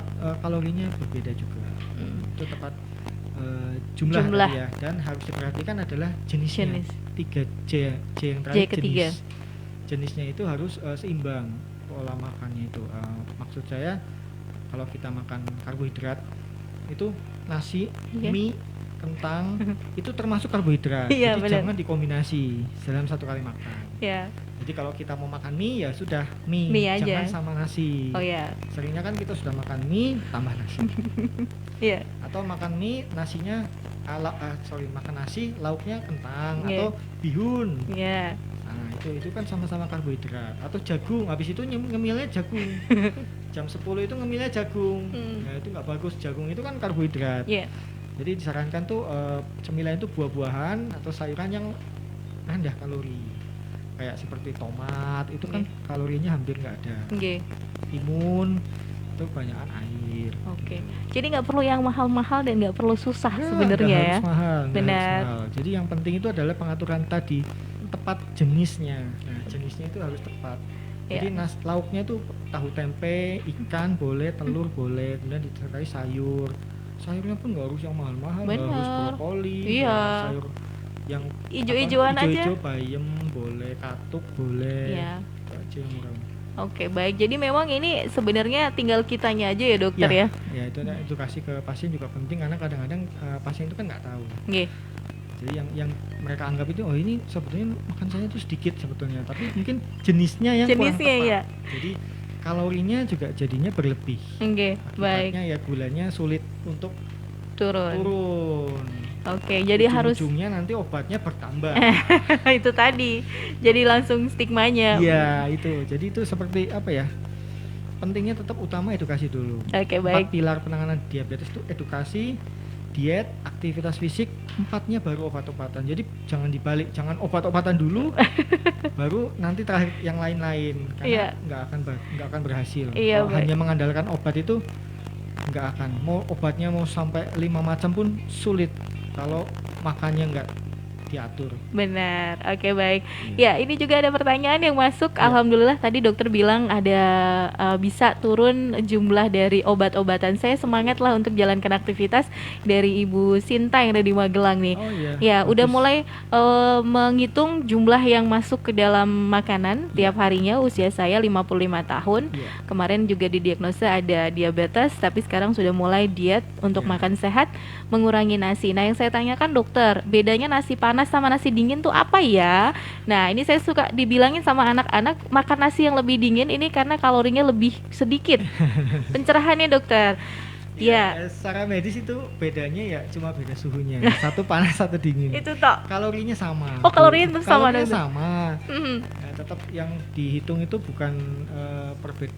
kalorinya berbeda juga. Itu tepat jumlah. Tadi ya. Dan harus diperhatikan adalah jenisnya. 3J yang terakhir, jenisnya itu harus seimbang pola makannya itu. Maksud saya kalau kita makan karbohidrat itu nasi, mie, kentang itu termasuk karbohidrat. Iya, jadi jangan dikombinasi dalam satu kali makan. Iya. Jadi kalau kita mau makan mie ya sudah mie aja. jangan sama nasi. Oh ya. Seringnya kan kita sudah makan mie tambah nasi. Iya. Atau makan mie nasinya makan nasi lauknya kentang atau bihun. Iya. Nah, itu itu kan sama-sama karbohidrat. Atau jagung, habis itu ngemilnya jagung. Jam 10 itu ngemilnya jagung. Nah itu nggak bagus, jagung itu kan karbohidrat. Jadi disarankan tuh cemilan itu buah-buahan atau sayuran yang rendah kalori, kayak seperti tomat itu kan kalorinya hampir nggak ada. Timun itu kebanyakan air. Jadi nggak perlu yang mahal-mahal dan nggak perlu susah sebenarnya ya. Mahal, benar. Harus mahal. Jadi yang penting itu adalah pengaturan tadi, tepat jenisnya. Nah jenisnya itu harus tepat. Jadi lauknya itu tahu tempe, ikan boleh, telur boleh, kemudian disertai sayur. Sayurnya pun nggak harus yang mahal-mahal, nggak harus brokoli, sayur yang ijo-ijoan aja. Ijo-ijo, bayam boleh, katuk boleh. Itu aja yang murah. Baik. Jadi memang ini sebenarnya tinggal kitanya aja ya dokter ya. Ya itu edukasi ke pasien juga penting karena kadang-kadang pasien itu kan nggak tahu. Jadi yang mereka anggap itu ini sebetulnya makan saya itu sedikit sebetulnya, tapi mungkin jenisnya yang kurang tepat. Jadi kalorinya juga jadinya berlebih. Akibatnya ya gulanya sulit untuk turun. Jadi harus ujungnya nanti obatnya bertambah. Itu tadi. Jadi langsung stigmanya. Iya, itu. Jadi itu seperti apa ya? Pentingnya tetap utama edukasi dulu. Baik. 4 pilar penanganan diabetes itu edukasi, diet, aktivitas fisik, 4-nya baru obat-obatan. Jadi jangan dibalik, jangan obat-obatan dulu, baru nanti terakhir yang lain-lain. Karena nggak akan berhasil. Kalau hanya mengandalkan obat itu nggak akan. Mau obatnya mau sampai 5 macam pun sulit kalau makannya nggak diatur. Benar. Baik. Ya, ini juga ada pertanyaan yang masuk. Alhamdulillah tadi dokter bilang ada bisa turun jumlah dari obat-obatan. Saya semangat lah untuk jalankan aktivitas dari Ibu Sinta yang ada di Magelang nih. Udah mulai menghitung jumlah yang masuk ke dalam makanan tiap harinya. Usia saya 55 tahun. Kemarin juga didiagnosa ada diabetes, tapi sekarang sudah mulai diet untuk makan sehat, mengurangi nasi. Nah, yang saya tanyakan dokter, bedanya nasi panas sama nasi dingin tuh apa ya? Nah, ini saya suka dibilangin sama anak-anak makan nasi yang lebih dingin ini karena kalorinya lebih sedikit. Pencerahannya dokter. Secara medis itu bedanya ya cuma beda suhunya. Satu panas, satu dingin. Itu toh. Kalorinya sama. Kalorinya sama dokter. Sama. Nah, tetap yang dihitung itu bukan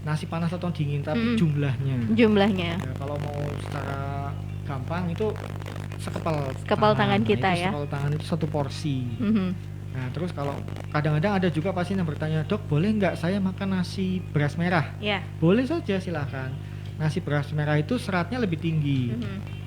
nasi panas atau dingin, tapi jumlahnya. Ya, kalau mau secara gampang itu sekepal tangan kita ya. Sekepal tangan itu 1 porsi. Nah, terus kalau kadang-kadang ada juga pasien yang bertanya, "Dok, boleh nggak saya makan nasi beras merah?" Boleh saja, silakan. Nasi beras merah itu seratnya lebih tinggi.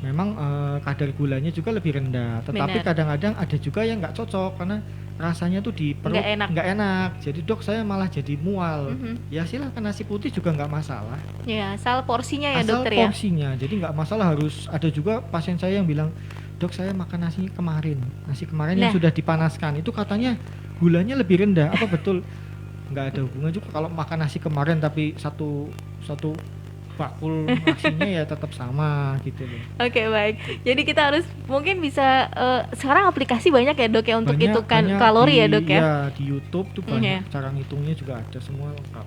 Memang kadar gulanya juga lebih rendah. Tetapi kadang-kadang ada juga yang nggak cocok karena rasanya tuh di perut nggak enak. Jadi dok saya malah jadi mual. Ya silakan nasi putih juga nggak masalah. Asal porsinya ya dokter ya. Asal porsinya. Jadi nggak masalah harus. Ada juga pasien saya yang bilang, "Dok saya makan nasi kemarin yang sudah dipanaskan itu katanya gulanya lebih rendah." Apa betul? Nggak ada hubungan juga kalau makan nasi kemarin tapi satu bakul nasinya ya tetap sama gitu loh. Baik. Jadi kita harus mungkin bisa sekarang aplikasi banyak ya dok ya untuk hitungkan kalori ya dok ya. Iya, di YouTube tuh banyak cara ngitungnya juga ada semua lengkap.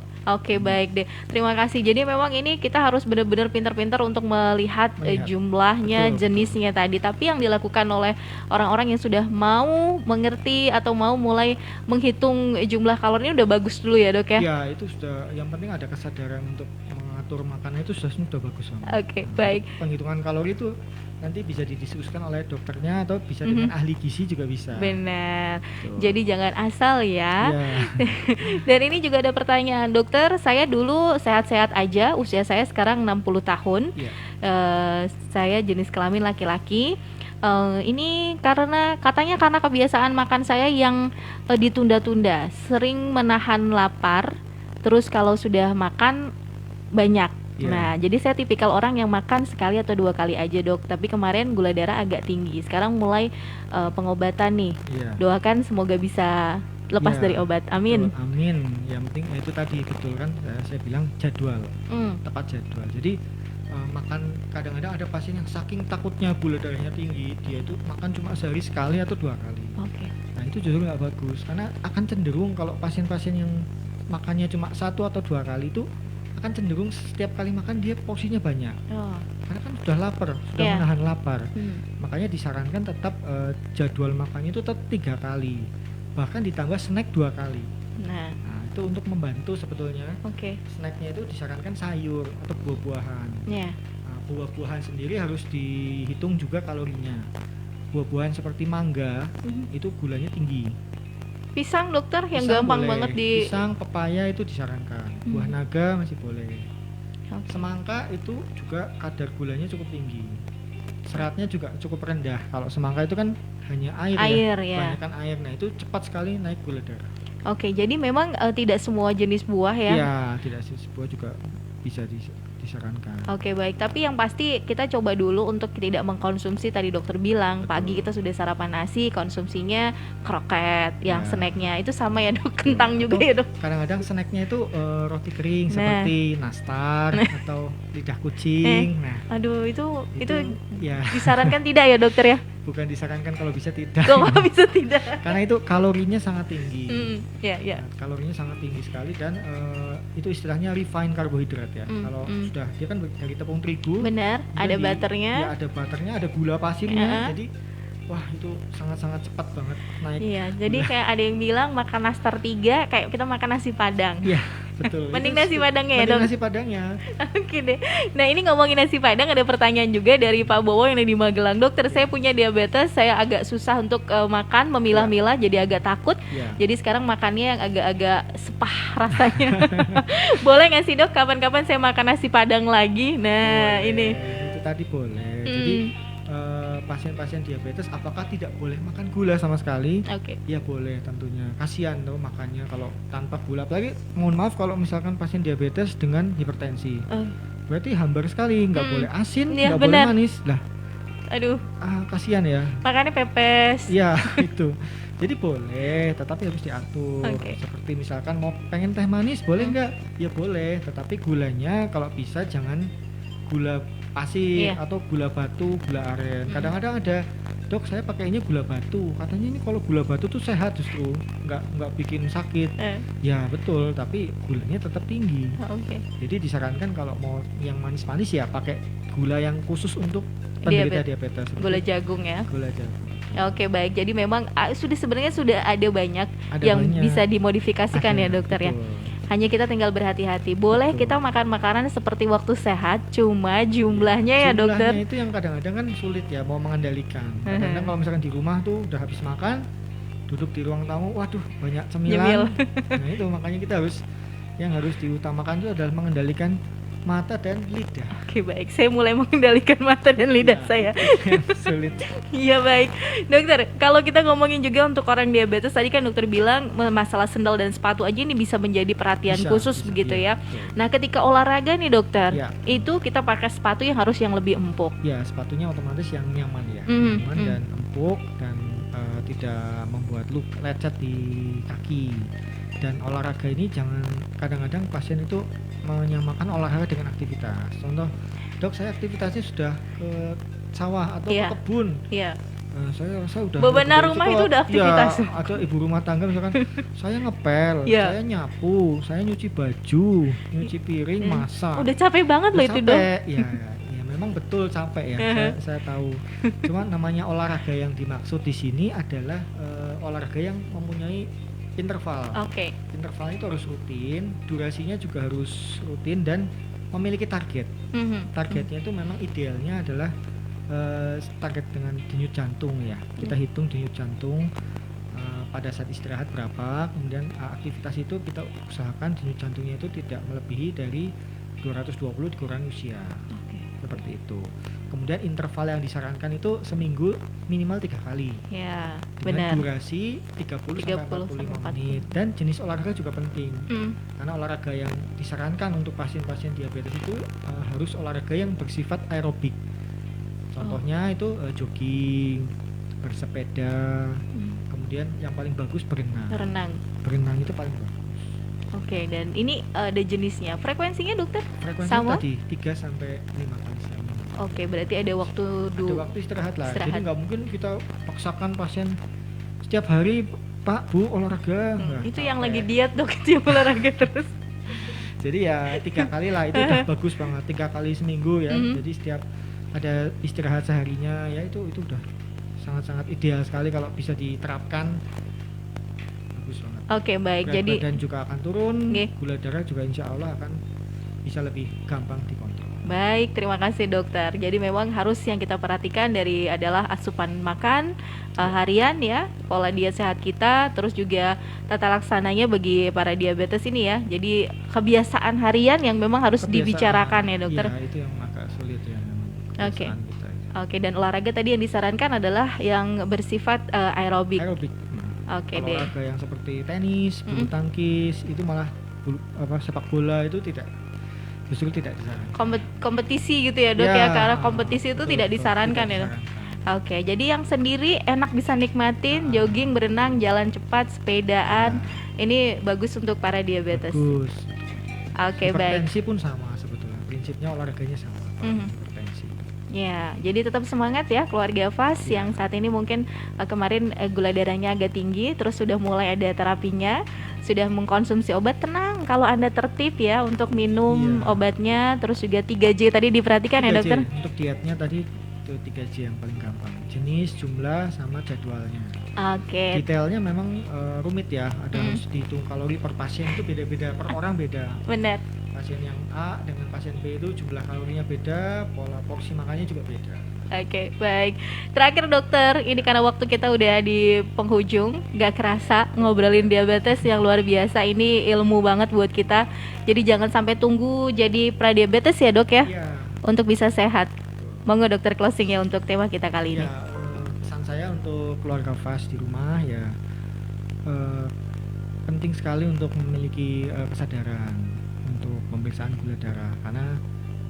Baik deh. Terima kasih. Jadi memang ini kita harus benar-benar pintar-pintar untuk melihat jumlahnya, jenisnya tadi. Tapi yang dilakukan oleh orang-orang yang sudah mau mengerti atau mau mulai menghitung jumlah kalorinya udah bagus dulu ya dok ya. Iya, itu sudah yang penting ada kesadaran untuk mengatur makanan itu sudah bagus banget. Baik. Penghitungan kalori itu nanti bisa didiskusikan oleh dokternya atau bisa dengan ahli gizi juga bisa. Benar. Jadi jangan asal ya. Dan ini juga ada pertanyaan, dokter, saya dulu sehat-sehat aja, usia saya sekarang 60 tahun. Saya jenis kelamin laki-laki. Ini katanya karena kebiasaan makan saya yang ditunda-tunda, sering menahan lapar. Terus kalau sudah makan banyak. Nah, jadi saya tipikal orang yang makan sekali atau 2 kali aja dok. Tapi kemarin gula darah agak tinggi. Sekarang mulai pengobatan nih. Doakan semoga bisa lepas dari obat. Amin. Amin. Yang penting itu tadi betul kan saya bilang jadwal. Tepat jadwal. Jadi makan kadang-kadang ada pasien yang saking takutnya gula darahnya tinggi, dia itu makan cuma sehari sekali atau 2 kali. Nah, itu justru nggak bagus karena akan cenderung kalau pasien-pasien yang makannya cuma 1 atau 2 kali itu akan cenderung setiap kali makan dia porsinya banyak. Karena kan sudah lapar, sudah menahan lapar. Makanya disarankan tetap jadwal makannya itu tetap 3 kali. Bahkan ditambah snack 2 kali. itu untuk membantu sebetulnya. Oke. Snacknya itu disarankan sayur atau buah-buahan. Ya. Nah, buah-buahan sendiri harus dihitung juga kalorinya. Buah-buahan seperti mangga itu gulanya tinggi. Pisang dokter yang Pisang gampang boleh. banget Pisang, pepaya itu disarankan. Buah naga masih boleh. Semangka itu juga kadar gulanya cukup tinggi. Seratnya juga cukup rendah. Kalau semangka itu kan hanya air ya. Kebanyakan air. Nah, itu cepat sekali naik gula darah. Oke, jadi memang tidak semua jenis buah ya? Iya, tidak semua buah juga bisa disarankan. Oke, baik. Tapi yang pasti kita coba dulu untuk tidak mengkonsumsi tadi dokter bilang. Betul. Pagi kita sudah sarapan nasi, konsumsinya kroket, yang snacknya itu sama ya dok, kentang juga ya dok. Kadang-kadang snacknya itu roti kering seperti nastar atau lidah kucing. Aduh, itu ya. disarankan tidak ya dokter ya? Bukan disarankan, kalau bisa tidak. Kalau bisa tidak. Karena itu kalorinya sangat tinggi. Ya. Nah, kalorinya sangat tinggi sekali dan itu istilahnya refined karbohidrat ya. Kalau sudah dia kan dari tepung terigu. Benar. Ada butternya. Ya, ada butternya, ada gula pasirnya. Jadi wah, itu sangat-sangat cepat banget naik. Iya, jadi kayak ada yang bilang makan nastar 3 kayak kita makan nasi padang. Iya, betul. Mending nasi padangnya ya dok. Nasi padangnya. Oke deh. Nah, ini ngomongin nasi padang, ada pertanyaan juga dari Pak Bowo yang ada di Magelang. Dokter, saya punya diabetes, saya agak susah untuk makan, memilah-milah, jadi agak takut. Jadi sekarang makannya yang agak-agak sepah rasanya. Boleh nggak sih dok, kapan-kapan saya makan nasi padang lagi? Nah, boleh. Ini itu tadi boleh. Jadi pasien-pasien diabetes apakah tidak boleh makan gula sama sekali? Ya boleh tentunya. Kasihan tuh makannya kalau tanpa gula. Apalagi mohon maaf kalau misalkan pasien diabetes dengan hipertensi. Berarti hambar sekali, nggak boleh asin, nggak boleh manis. Lah. Aduh. Kasihan ya. Makannya pepes. Iya, itu. Jadi boleh, tetapi harus diatur. Seperti misalkan mau pengen teh manis, boleh nggak? Ya boleh, tetapi gulanya kalau bisa jangan gula pasir atau gula batu, gula aren. Kadang-kadang ada, dok saya pakainya gula batu, katanya ini kalau gula batu tuh sehat justru, nggak bikin sakit. Ya betul, tapi gulanya tetap tinggi. Jadi disarankan kalau mau yang manis-manis ya pakai gula yang khusus untuk penderita diabetes. Gula jagung ya. Gula jagung. Oke, baik. Jadi memang sebenarnya sudah ada banyak bisa dimodifikasikan ya dokter ya. Hanya kita tinggal berhati-hati. Boleh kita makan makanan seperti waktu sehat, cuma jumlahnya ya dokter. Jumlahnya itu yang kadang-kadang kan sulit ya mau mengendalikan. Kadang-kadang kalau misalkan di rumah tuh udah habis makan, duduk di ruang tamu, waduh banyak cemilan. Nah itu makanya kita harus diutamakan itu adalah mengendalikan mata dan lidah. Oke, baik. Saya mulai mengendalikan mata dan lidah saya. Sulit. Iya, baik. Dokter, kalau kita ngomongin juga untuk orang diabetes, tadi kan dokter bilang masalah sendal dan sepatu aja ini bisa menjadi perhatian khusus begitu ya. Nah, ketika olahraga nih dokter, itu kita pakai sepatu yang harus yang lebih empuk. Ya, sepatunya otomatis yang nyaman ya. Nyaman dan empuk dan tidak membuat lecet di kaki. Dan olahraga ini jangan, kadang-kadang pasien itu menyamakan olahraga dengan aktivitas. Contoh, dok saya aktivitasnya sudah ke sawah atau ke kebun. Saya udah bebenah rumah itu udah aktivitas. Ya, ada ibu rumah tangga misalkan saya ngepel, saya nyapu, saya nyuci baju, nyuci piring, masak. Udah capek banget loh itu dok. Ya, memang betul capek ya. Saya tahu. Cuma namanya olahraga yang dimaksud di sini adalah olahraga yang mempunyai interval. Interval itu harus rutin, durasinya juga harus rutin dan memiliki target. Targetnya itu memang idealnya adalah target dengan denyut jantung ya. Kita hitung denyut jantung pada saat istirahat berapa, kemudian aktivitas itu kita usahakan denyut jantungnya itu tidak melebihi dari 220 dikurangi usia. Seperti itu. Kemudian interval yang disarankan itu seminggu minimal 3 kali. Ya, dengan benar. Durasi 30-45 menit. Dan jenis olahraga juga penting. Karena olahraga yang disarankan untuk pasien-pasien diabetes itu harus olahraga yang bersifat aerobik. Contohnya itu jogging, bersepeda. Kemudian yang paling bagus berenang. Berenang itu paling bagus. Oke, dan ini ada jenisnya. Frekuensinya dokter? Frekuensinya tadi 3 sampai 5 kali seminggu. Oke, berarti ada waktu istirahat lah. Jadi nggak mungkin kita paksakan pasien setiap hari, Pak, Bu, olahraga. Itu yang lagi diet dok, itu olahraga terus. Jadi ya 3 kali lah, itu udah bagus banget. 3 kali seminggu ya. Jadi setiap ada istirahat seharinya ya itu udah sangat-sangat ideal sekali kalau bisa diterapkan. Bagus banget. Oke, baik. Berat Jadi badan juga akan turun, Nggih. gula darah juga insya Allah akan bisa lebih gampang dikontrol. baik, terima kasih dokter. Jadi memang harus yang kita perhatikan dari adalah asupan makan harian ya, pola diet sehat kita, terus juga tata laksananya bagi para diabetes ini ya. Jadi kebiasaan harian yang memang harus dibicarakan ya dokter. Iya, itu yang agak sulit ya memang. Oke. Kebiasaan kita ya. Oke, dan olahraga tadi yang disarankan adalah yang bersifat aerobik. Aerobik. Oke Kalau deh. olahraga yang seperti tenis, bulu tangkis itu malah sepak bola itu justru tidak disarankan. Kompetisi gitu ya dok ya, karena kompetisi itu betul, tidak betul, disarankan tidak ya dok. disarankan. Oke, jadi yang sendiri enak bisa nikmatin jogging, berenang, jalan cepat, sepedaan. Ini bagus untuk para diabetes. Bagus. Oke, baik. Hipertensi pun sama sebetulnya. Prinsipnya olahraganya sama. Hipertensi. Ya, jadi tetap semangat ya keluarga FAS yang saat ini mungkin kemarin gula darahnya agak tinggi, terus sudah mulai ada terapinya, sudah mengkonsumsi obat. Tenang, kalau Anda tertib ya untuk minum obatnya, terus juga 3J tadi diperhatikan 3J. ya dokter. Untuk dietnya tadi itu 3J yang paling gampang. Jenis, jumlah, sama jadwalnya. Oke. Detailnya memang rumit ya, ada harus dihitung kalori per pasien itu beda-beda, per orang beda. Benar. Pasien yang A dengan pasien B itu jumlah kalorinya beda, pola porsi makannya juga beda. Oke, baik. Terakhir dokter, ini karena waktu kita udah di penghujung, gak kerasa ngobrolin diabetes yang luar biasa. Ini ilmu banget buat kita. Jadi jangan sampai tunggu jadi pradiabetes ya dok ya, Iya. untuk bisa sehat. Monggo dokter closing ya untuk tema kita kali ini. Ya, pesan saya untuk keluarga FAS di rumah ya, penting sekali untuk memiliki kesadaran untuk pemeriksaan gula darah, karena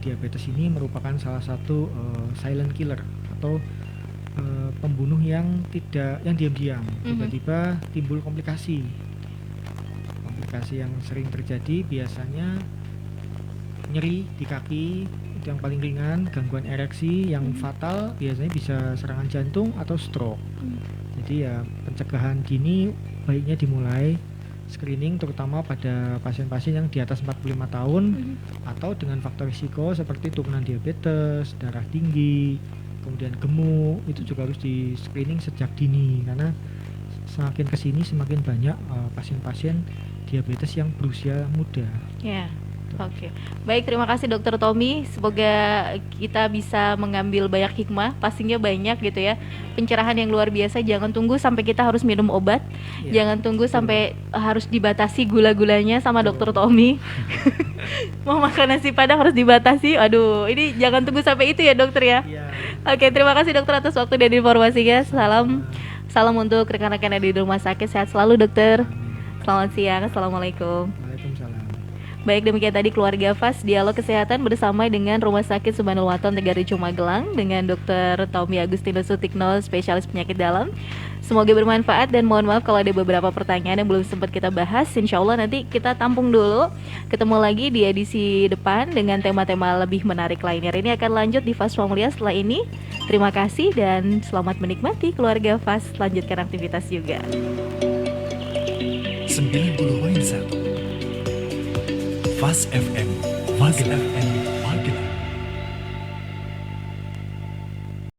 diabetes ini merupakan salah satu silent killer atau pembunuh yang diam-diam. Tiba-tiba timbul komplikasi yang sering terjadi biasanya nyeri di kaki, itu yang paling ringan, gangguan ereksi yang fatal biasanya bisa serangan jantung atau stroke. Jadi ya pencegahan dini baiknya dimulai screening terutama pada pasien-pasien yang di atas 45 tahun atau dengan faktor risiko seperti turunan diabetes, darah tinggi, kemudian gemuk, itu juga harus di screening sejak dini, karena semakin kesini semakin banyak pasien-pasien diabetes yang berusia muda. Ya. Oke, baik, terima kasih Dokter Tommy. Semoga kita bisa mengambil banyak hikmah, pastinya banyak gitu ya. Pencerahan yang luar biasa. Jangan tunggu sampai kita harus minum obat, jangan tunggu sampai harus dibatasi gula-gulanya sama Dokter Tommy. Mau makan nasi padang harus dibatasi. Aduh, ini jangan tunggu sampai itu ya dokter ya. Oke, terima kasih dokter atas waktu dan informasinya. Salam untuk rekan-rekan yang di rumah sakit. Sehat selalu dokter. Selamat siang. Assalamualaikum. Waalaikumsalam. Baik, demikian tadi keluarga FAS Dialog Kesehatan bersama dengan Rumah Sakit Subhanul Waton Tegarrejo Magelang dengan Dr. Tommy Agustinus Sutikno, spesialis penyakit dalam. Semoga bermanfaat dan mohon maaf kalau ada beberapa pertanyaan yang belum sempat kita bahas. Insya Allah nanti kita tampung dulu. Ketemu lagi di edisi depan dengan tema-tema lebih menarik lainnya. Ini akan lanjut di FAS Famlia setelah ini. Terima kasih dan selamat menikmati keluarga FAS. Lanjutkan aktivitas juga. 90.1 FAS FM, FAS FM